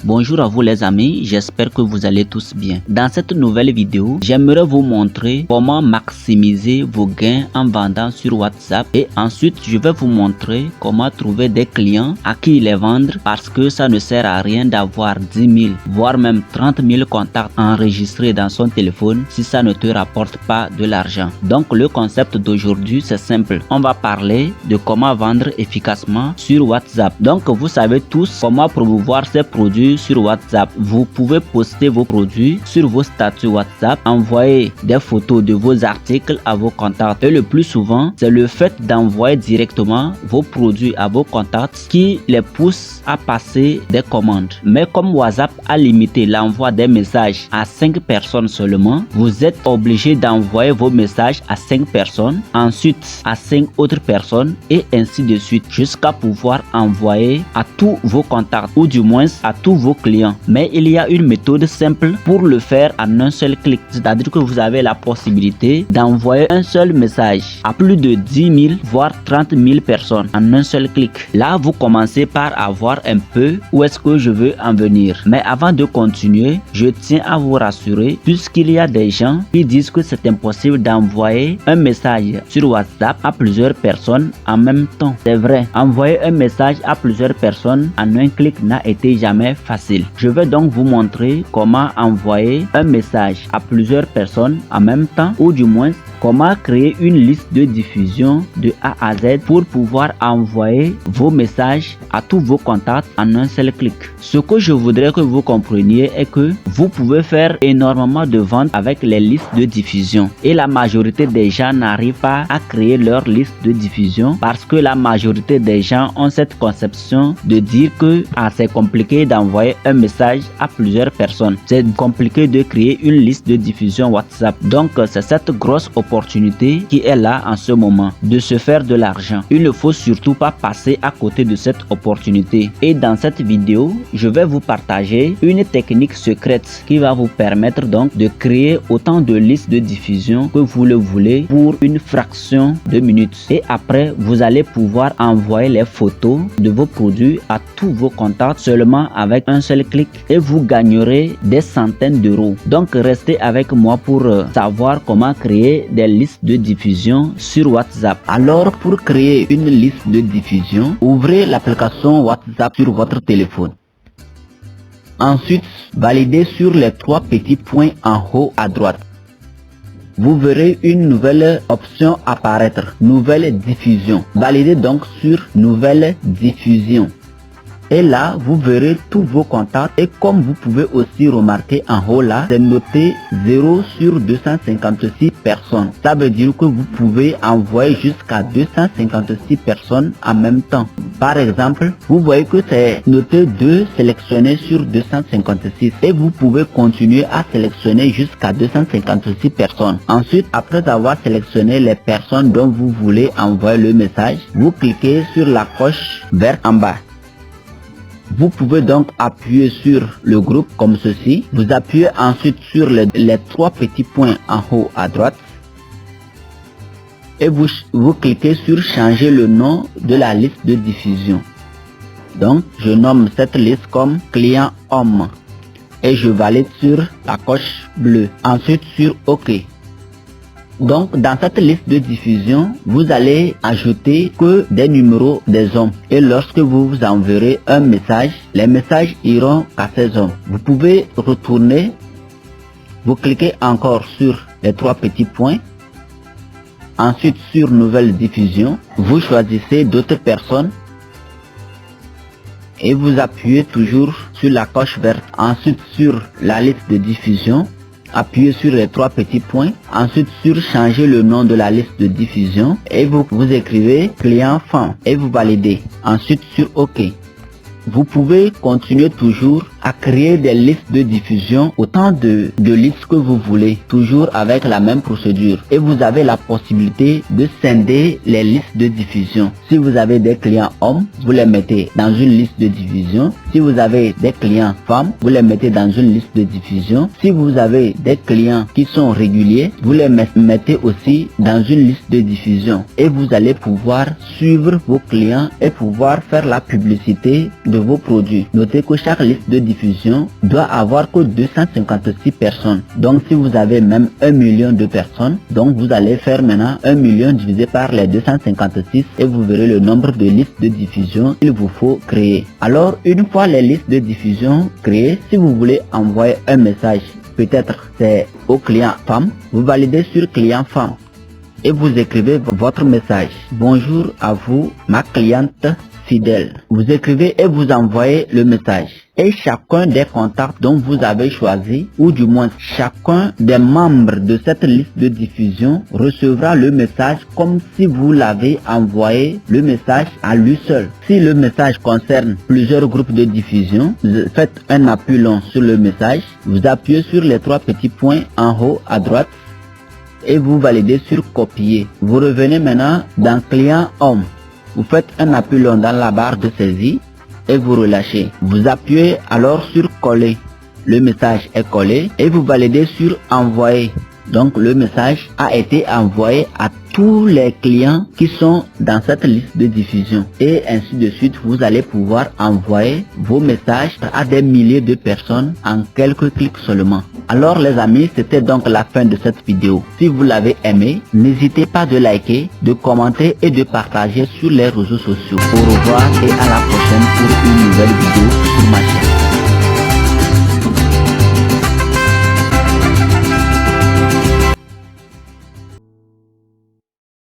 Bonjour à vous les amis, j'espère que vous allez tous bien. Dans cette nouvelle vidéo, j'aimerais vous montrer comment maximiser vos gains en vendant sur WhatsApp et ensuite je vais vous montrer comment trouver des clients à qui les vendre parce que ça ne sert à rien d'avoir 10 000 voire même 30 000 contacts enregistrés dans son téléphone si ça ne te rapporte pas de l'argent. Donc le concept d'aujourd'hui c'est simple, on va parler de comment vendre efficacement sur WhatsApp. Donc vous savez tous comment promouvoir ces produits sur WhatsApp. Vous pouvez poster vos produits sur vos statuts WhatsApp, envoyer des photos de vos articles à vos contacts et le plus souvent c'est le fait d'envoyer directement vos produits à vos contacts qui les pousse à passer des commandes. Mais comme WhatsApp a limité l'envoi des messages à 5 personnes seulement, vous êtes obligé d'envoyer vos messages à 5 personnes, ensuite à 5 autres personnes et ainsi de suite jusqu'à pouvoir envoyer à tous vos contacts ou du moins à tous vos clients. Mais il y a une méthode simple pour le faire en un seul clic, c'est-à-dire que vous avez la possibilité d'envoyer un seul message à plus de 10 000 voire 30 000 personnes en un seul clic. Là vous commencez par avoir un peu où est-ce que je veux en venir. Mais avant de continuer, je tiens à vous rassurer puisqu'il y a des gens qui disent que c'est impossible d'envoyer un message sur WhatsApp à plusieurs personnes en même temps. C'est vrai, envoyer un message à plusieurs personnes en un clic n'a été jamais facile. Je vais donc vous montrer comment envoyer un message à plusieurs personnes en même temps ou du moins comment créer une liste de diffusion de A à Z pour pouvoir envoyer vos messages à tous vos contacts en un seul clic. Ce que je voudrais que vous compreniez est que vous pouvez faire énormément de ventes avec les listes de diffusion et la majorité des gens n'arrivent pas à créer leur liste de diffusion parce que la majorité des gens ont cette conception de dire que c'est compliqué d'envoyer un message à plusieurs personnes. C'est compliqué de créer une liste de diffusion WhatsApp. Donc c'est cette grosse opportunité qui est là en ce moment de se faire de l'argent. Il ne faut surtout pas passer à côté de cette opportunité. Et dans cette vidéo, je vais vous partager une technique secrète qui va vous permettre donc de créer autant de listes de diffusion que vous le voulez pour une fraction de minutes. Et après, vous allez pouvoir envoyer les photos de vos produits à tous vos contacts seulement avec un seul clic et vous gagnerez des centaines d'euros. Donc restez avec moi pour savoir comment créer des listes de diffusion sur WhatsApp. Alors pour créer une liste de diffusion, ouvrez l'application WhatsApp sur votre téléphone. Ensuite, validez sur les 3 petits points en haut à droite. Vous verrez une nouvelle option apparaître, nouvelle diffusion. Validez donc sur nouvelle diffusion. Et là, vous verrez tous vos contacts et comme vous pouvez aussi remarquer en haut là, c'est noté 0 sur 256 personnes. Ça veut dire que vous pouvez envoyer jusqu'à 256 personnes en même temps. Par exemple, vous voyez que c'est noté 2 sélectionnés sur 256 et vous pouvez continuer à sélectionner jusqu'à 256 personnes. Ensuite, après avoir sélectionné les personnes dont vous voulez envoyer le message, vous cliquez sur la coche verte en bas. Vous pouvez donc appuyer sur le groupe comme ceci. Vous appuyez ensuite sur les 3 petits points en haut à droite. Et vous cliquez sur changer le nom de la liste de diffusion. Donc, je nomme cette liste comme client homme. Et je valide sur la coche bleue. Ensuite sur OK. Donc, dans cette liste de diffusion, vous allez ajouter que des numéros des hommes. Et lorsque vous enverrez un message, les messages iront à ces hommes. Vous pouvez retourner, vous cliquez encore sur les 3 petits points. Ensuite, sur nouvelle diffusion, vous choisissez d'autres personnes. Et vous appuyez toujours sur la coche verte. Ensuite, sur la liste de diffusion. Appuyez sur les 3 petits points, ensuite sur changer le nom de la liste de diffusion et vous écrivez client femme et vous validez. Ensuite sur OK. Vous pouvez continuer toujours à créer des listes de diffusion, autant de listes que vous voulez, toujours avec la même procédure. Et vous avez la possibilité de scinder les listes de diffusion. Si vous avez des clients hommes, vous les mettez dans une liste de diffusion. Si vous avez des clients femmes, vous les mettez dans une liste de diffusion. Si vous avez des clients qui sont réguliers, vous les mettez aussi dans une liste de diffusion. Et vous allez pouvoir suivre vos clients et pouvoir faire la publicité de vos produits. Notez que chaque liste de diffusion doit avoir que 256 personnes. Donc si vous avez même 1 million de personnes, donc vous allez faire maintenant 1 million divisé par les 256 et vous verrez le nombre de listes de diffusion qu'il vous faut créer. Alors une fois les listes de diffusion créées, si vous voulez envoyer un message, peut-être c'est au client femme, vous validez sur client femme et vous écrivez votre message. Bonjour à vous, ma cliente fidèle. Vous écrivez et vous envoyez le message. Et chacun des contacts dont vous avez choisi, ou du moins chacun des membres de cette liste de diffusion, recevra le message comme si vous l'avez envoyé le message à lui seul. Si le message concerne plusieurs groupes de diffusion, vous faites un appui long sur le message, vous appuyez sur les 3 petits points en haut à droite et vous validez sur copier. Vous revenez maintenant dans client homme. Vous faites un appui long dans la barre de saisie et vous relâchez. Vous appuyez alors sur coller. Le message est collé et vous validez sur envoyer. Donc le message a été envoyé à tous les clients qui sont dans cette liste de diffusion. Et ainsi de suite, vous allez pouvoir envoyer vos messages à des milliers de personnes en quelques clics seulement. Alors les amis, c'était donc la fin de cette vidéo. Si vous l'avez aimé, n'hésitez pas de liker, de commenter et de partager sur les réseaux sociaux. Au revoir et à la prochaine pour une nouvelle vidéo sur ma chaîne.